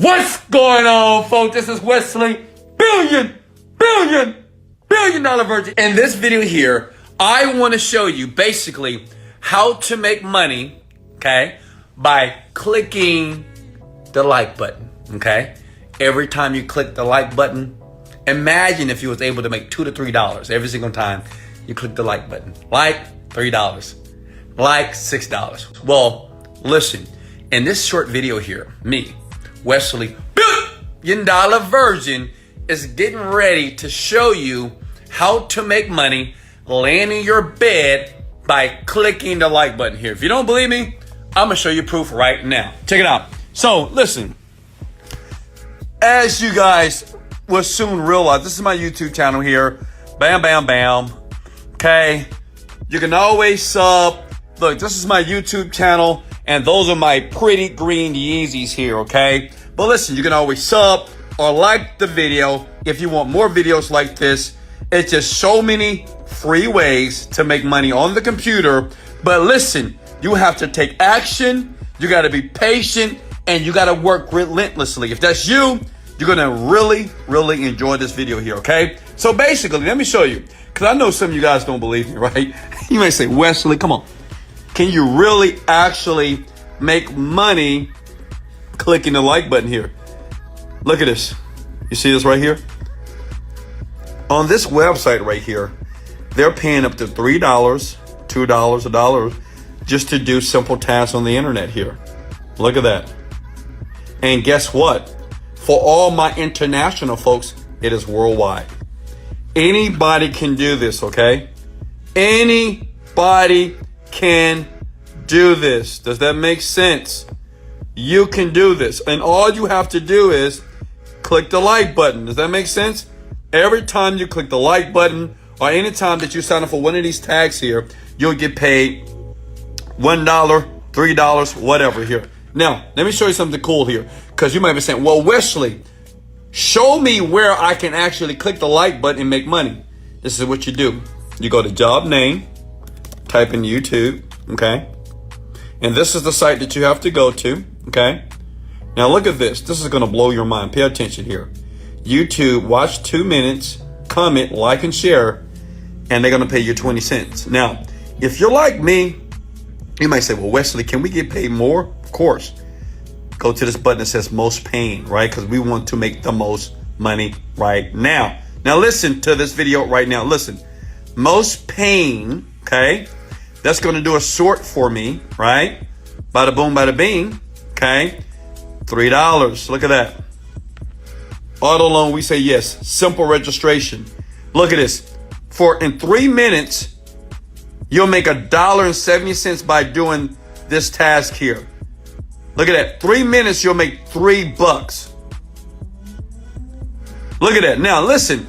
What's going on, folks? This is Wesley Virgin. In this video here, I want to show you basically how to make money, okay, by clicking the like button, okay? Every time you click the like button, imagine if you was able to make $2 to $3 every single time you click the like button. Like $3, like $6. Well, listen, in this short video here, me, Wesley Virgin, is getting ready to show you how to make money laying in your bed by clicking the like button here. If you don't believe me, I'm gonna show you proof right now. Check it out. So listen, as you guys will soon realize, this is my YouTube channel here. Bam, bam, bam. Okay, you can always sub. Look, this is my YouTube channel, and those are my pretty green Yeezys here, okay? But listen, you can always sub or like the video if you want more videos like this. It's just so many free ways to make money on the computer. But listen, you have to take action, you gotta be patient, and you gotta work relentlessly. If that's you, you're gonna really enjoy this video here, okay? So basically, let me show you, because I know some of you guys don't believe me, right? You may say, Wesley, come on. Can you really actually make money clicking the like button here? Look at this. You see this right here? On this website right here, they're paying up to $3, $2, $1 just to do simple tasks on the internet here. Look at that. And guess what? For all my international folks, it is worldwide. Anybody can do this, okay? Anybody can do this. Does that make sense? You can do this. And all you have to do is click the like button. Does that make sense? Every time you click the like button or anytime that you sign up for one of these tags here, you'll get paid $1, $3, whatever here. Now, let me show you something cool here, because you might be saying, well, Wesley, show me where I can actually click the like button and make money. This is what you do. You go to job name, type in YouTube, okay? And this is the site that you have to go to, okay? Now look at this. This is going to blow your mind. Pay attention here. YouTube, watch 2 minutes, comment, like, and share, and they're going to pay you 20 cents. Now, if you're like me, you might say, well, Wesley, can we get paid more? Of course. Go to this button that says most paying, right? Because we want to make the most money right now. Now listen to this video right now. Listen, most paying, okay? That's going to do a sort for me, right? Bada boom, bada bing, okay? $3. Look at that. Auto loan, we say yes. Simple registration. Look at this. In 3 minutes, you'll make $1.70 by doing this task here. Look at that. 3 minutes, you'll make $3. Look at that. Now, listen.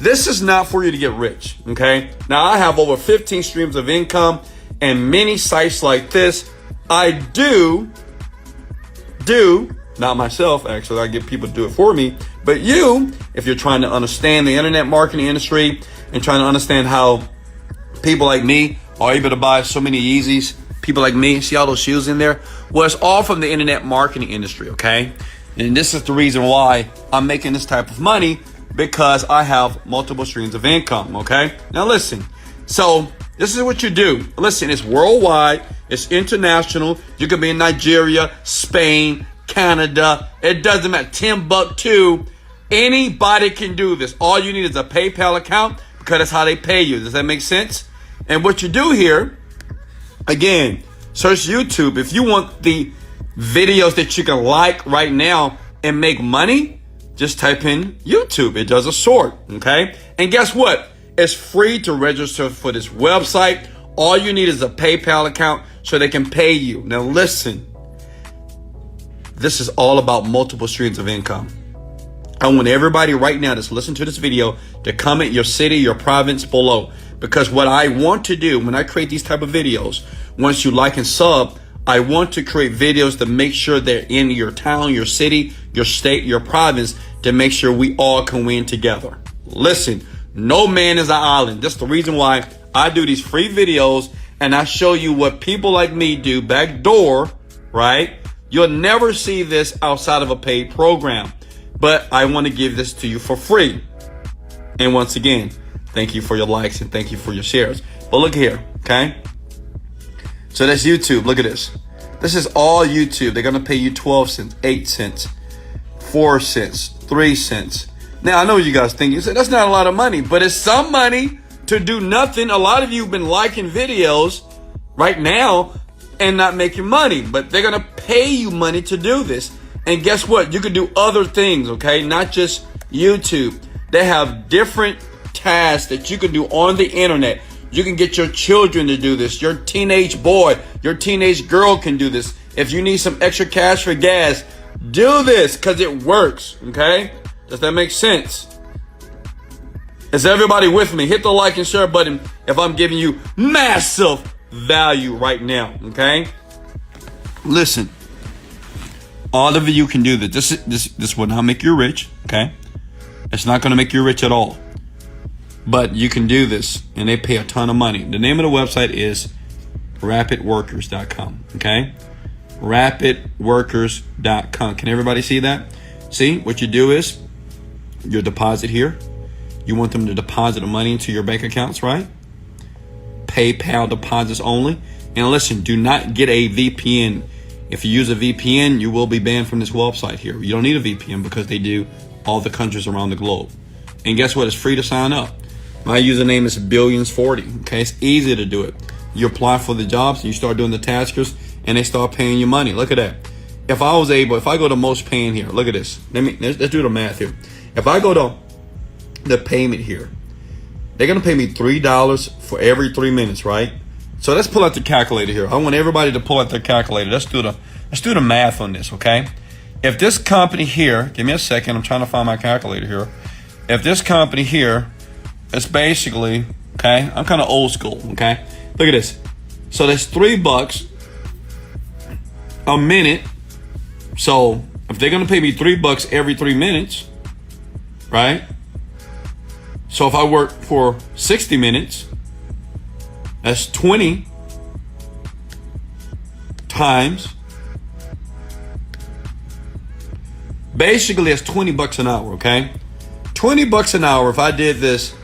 This is not for you to get rich, okay? Now, I have over 15 streams of income and many sites like this. I do, not myself, actually. I get people to do it for me. But you, if you're trying to understand the internet marketing industry and trying to understand how people like me are able to buy so many Yeezys, people like me, see all those shoes in there? Well, it's all from the internet marketing industry, okay? And this is the reason why I'm making this type of money, because I have multiple streams of income, okay? Now listen, so this is what you do. Listen, it's worldwide, it's international. You can be in Nigeria, Spain, Canada. It doesn't matter. Timbuktu. Anybody can do this. All you need is a PayPal account, because that's how they pay you. Does that make sense? And what you do here, again, search YouTube. If you want the videos that you can like right now and make money, just type in YouTube. It does a sort, okay? And guess what? It's free to register for this website. All you need is a PayPal account so they can pay you. Now listen, this is all about multiple streams of income. I want everybody right now that's listening to this video to comment your city, your province below. Because what I want to do when I create these type of videos, once you like and sub, I want to create videos to make sure they're in your town, your city, your state, your province, to make sure we all can win together. Listen, no man is an island. That's the reason why I do these free videos, and I show you what people like me do backdoor, right? You'll never see this outside of a paid program. But I want to give this to you for free. And once again, thank you for your likes and thank you for your shares. But look here, okay? So that's YouTube. Look at this. This is all YouTube. They're going to pay you 12 cents, 8 cents, 4 cents, 3 cents. Now, I know what you guys think. You say, that's not a lot of money, but it's some money to do nothing. A lot of you have been liking videos right now and not making money, but they're going to pay you money to do this. And guess what? You can do other things, okay? Not just YouTube. They have different tasks that you can do on the internet. You can get your children to do this. Your teenage boy, your teenage girl can do this. If you need some extra cash for gas, do this because it works, okay? Does that make sense? Is everybody with me? Hit the like and share button if I'm giving you massive value right now, okay? Listen, all of you can do this. This will not make you rich, okay? It's not going to make you rich at all. But you can do this, and they pay a ton of money. The name of the website is rapidworkers.com, okay? rapidworkers.com. Can everybody see that? See, what you do is your deposit here. You want them to deposit the money into your bank accounts, right? PayPal deposits only. And listen, do not get a VPN. If you use a VPN, you will be banned from this website here. You don't need a VPN because they do all the countries around the globe. And guess what? It's free to sign up. My username is Billions40. Okay, it's easy to do it. You apply for the jobs, and you start doing the taskers, and they start paying you money. Look at that. If I go to most paying here, look at this. Let's do the math here. If I go to the payment here, they're gonna pay me $3 for every 3 minutes, right? So let's pull out the calculator here. I want everybody to pull out their calculator. Let's do the math on this, okay? If this company here, give me a second, I'm trying to find my calculator here. If this company here is basically, okay, I'm kind of old school, okay? Look at this. So that's $3 a minute. So if they're gonna pay me $3 every 3 minutes, right? So if I work for 60 minutes, that's 20 times. Basically, it's $20 an hour, okay? $20 an hour if I did this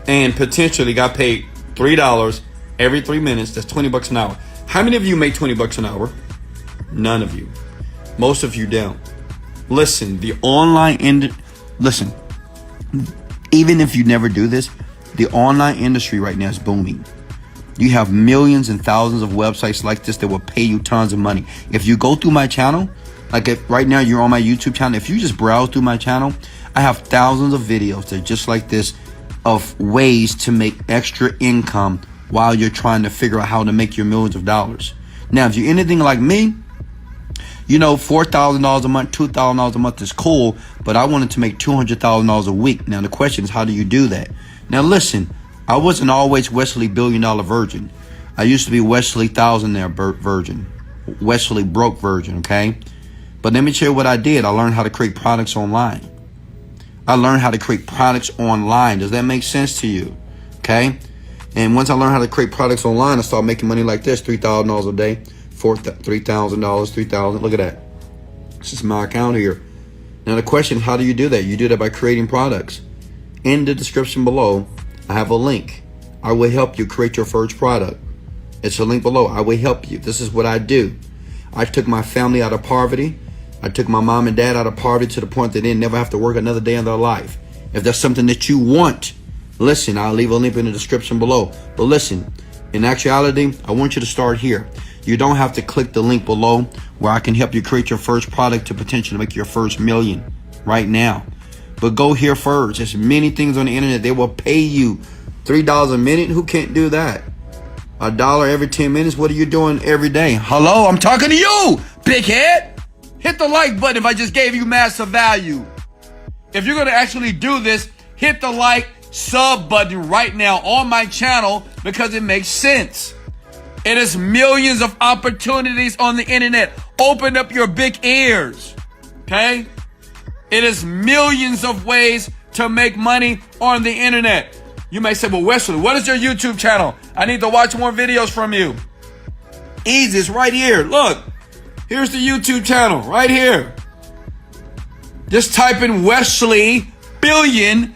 and potentially got paid $3 every 3 minutes, that's $20 an hour. How many of you make $20 an hour? None of you. Most of you don't. Listen, listen, even if you never do this, the online industry right now is booming. You have millions and thousands of websites like this that will pay you tons of money. If you go through my channel, like if right now you're on my YouTube channel, if you just browse through my channel, I have thousands of videos that are just like this of ways to make extra income while you're trying to figure out how to make your millions of dollars. Now, if you're anything like me, you know, $4,000 a month, $2,000 a month is cool, but I wanted to make $200,000 a week. Now, the question is, how do you do that? Now, listen, I wasn't always Wesley $1 billion virgin. I used to be Wesley thousandaire virgin, Wesley broke virgin, okay? But let me share what I did. I learned how to create products online. Does that make sense to you? Okay? And once I learned how to create products online, I started making money like this, $3,000 a day, $3,000, $3,000. Look at that. This is my account here. Now the question is, how do you do that? You do that by creating products. In the description below, I have a link. I will help you create your first product. It's a link below. I will help you. This is what I do. I took my family out of poverty. I took my mom and dad out of poverty to the point that they never have to work another day in their life. If that's something that you want, listen, I'll leave a link in the description below. But listen, in actuality, I want you to start here. You don't have to click the link below where I can help you create your first product to potentially make your first million right now. But go here first. There's many things on the internet. They will pay you $3 a minute. Who can't do that? $1 every 10 minutes. What are you doing every day? Hello, I'm talking to you, big head. Hit the like button if I just gave you massive value. If you're going to actually do this, hit the like, sub button right now on my channel because it makes sense. It is millions of opportunities on the internet. Open up your big ears, okay? It is millions of ways to make money on the internet. You may say, well, Wesley, what is your YouTube channel? I need to watch more videos from you. Easy, it's right here. Look, Here's the YouTube channel right here. Just type in Wesley $1 billion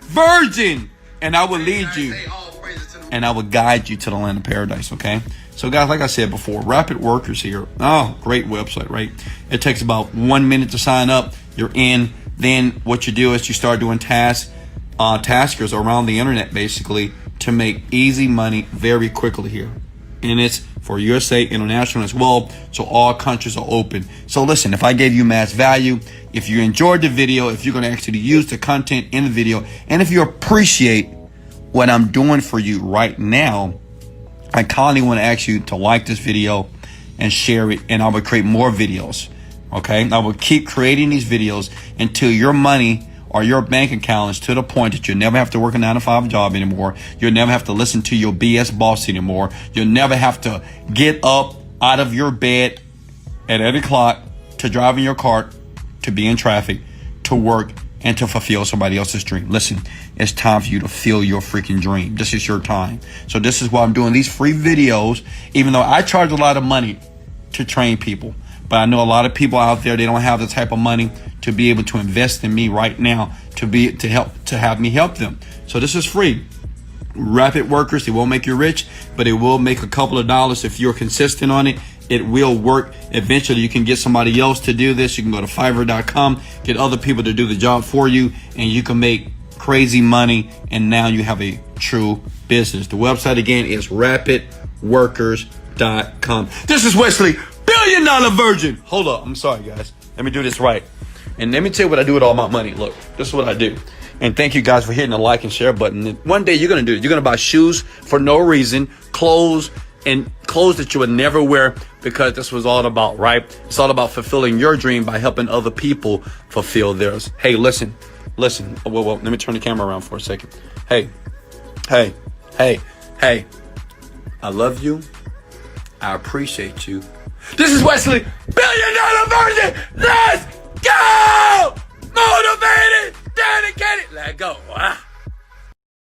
Virgin, and I will lead you, and I will guide you to the land of paradise, okay? So guys, like I said before, Rapid Workers here. Oh, great website, right? It takes about 1 minute to sign up. You're in. Then what you do is you start doing taskers around the internet, basically, to make easy money very quickly here. And it's for USA, international as well. So all countries are open. So listen, if I gave you mass value, if you enjoyed the video, if you're going to actually use the content in the video, and if you appreciate what I'm doing for you right now, I kindly want to ask you to like this video and share it, and I will create more videos. Okay, I will keep creating these videos until your money or your bank account is to the point that you'll never have to work a 9-to-5 job anymore. You'll never have to listen to your BS boss anymore. You'll never have to get up out of your bed at 8 o'clock to drive in your car, to be in traffic, to work, and to fulfill somebody else's dream. Listen, it's time for you to feel your freaking dream. This is your time. So this is why I'm doing these free videos, even though I charge a lot of money to train people. But I know a lot of people out there, they don't have the type of money to be able to invest in me right now to have me help them. So this is free. Rapid Workers, it won't make you rich, but it will make a couple of dollars if you're consistent on it. It will work. Eventually, you can get somebody else to do this. You can go to Fiverr.com, get other people to do the job for you, and you can make crazy money. And now you have a true business. The website again is rapidworkers.com. This is Wesley $1 billion Virgin. Hold up. I'm sorry, guys. Let me do this right. And let me tell you what I do with all my money. Look, this is what I do. And thank you guys for hitting the like and share button. One day you're going to do it. You're going to buy shoes for no reason, clothes that you would never wear, because this was all about, right? It's all about fulfilling your dream by helping other people fulfill theirs. Hey, listen. Well, let me turn the camera around for a second. Hey. I love you. I appreciate you. This is Wesley $1 billion Virgin. Let's